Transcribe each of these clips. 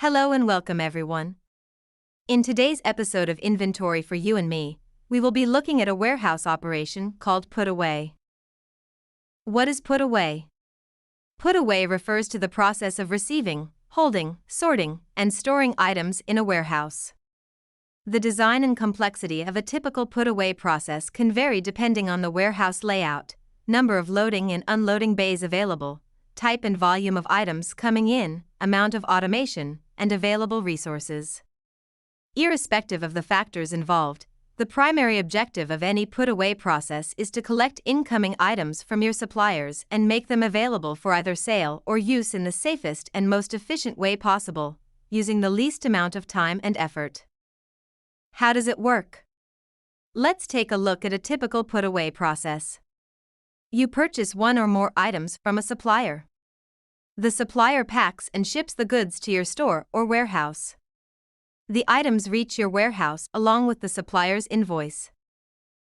Hello and welcome everyone. In today's episode of Inventory for You and Me, we will be looking at a warehouse operation called putaway. What is putaway? Putaway refers to the process of receiving, holding, sorting, and storing items in a warehouse. The design and complexity of a typical putaway process can vary depending on the warehouse layout, number of loading and unloading bays available, type and volume of items coming in, amount of automation, and available resources. Irrespective of the factors involved, the primary objective of any put-away process is to collect incoming items from your suppliers and make them available for either sale or use in the safest and most efficient way possible, using the least amount of time and effort. How does it work? Let's take a look at a typical put-away process. You purchase one or more items from a supplier. The supplier packs and ships the goods to your store or warehouse. The items reach your warehouse along with the supplier's invoice.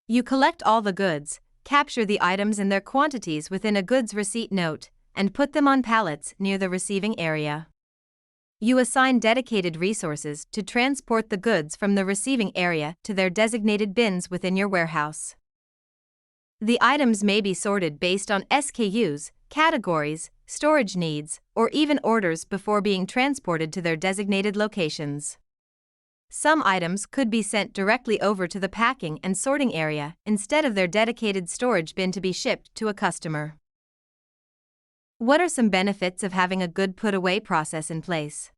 You collect all the goods, capture the items and their quantities within a goods receipt note, and put them on pallets near the receiving area. You assign dedicated resources to transport the goods from the receiving area to their designated bins within your warehouse. The items may be sorted based on SKUs, categories, storage needs, or even orders before being transported to their designated locations. Some items could be sent directly over to the packing and sorting area instead of their dedicated storage bin to be shipped to a customer. What are some benefits of having a good put-away process in place?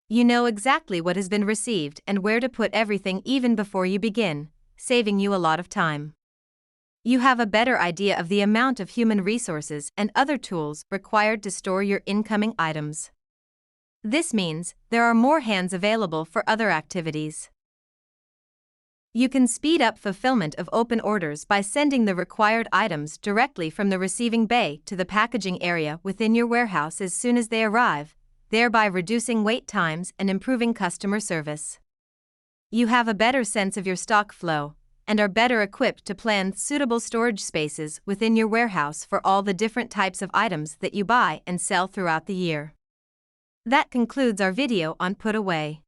You know exactly what has been received and where to put everything even before you begin, saving you a lot of time. You have a better idea of the amount of human resources and other tools required to store your incoming items. This means there are more hands available for other activities. You can speed up fulfillment of open orders by sending the required items directly from the receiving bay to the packaging area within your warehouse as soon as they arrive, thereby reducing wait times and improving customer service. You have a better sense of your stock flow and are better equipped to plan suitable storage spaces within your warehouse for all the different types of items that you buy and sell throughout the year. That concludes our video on put-away.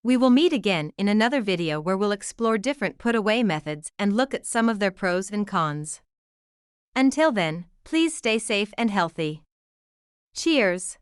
We will meet again in another video where we'll explore different put-away methods and look at some of their pros and cons. Until then, please stay safe and healthy. Cheers!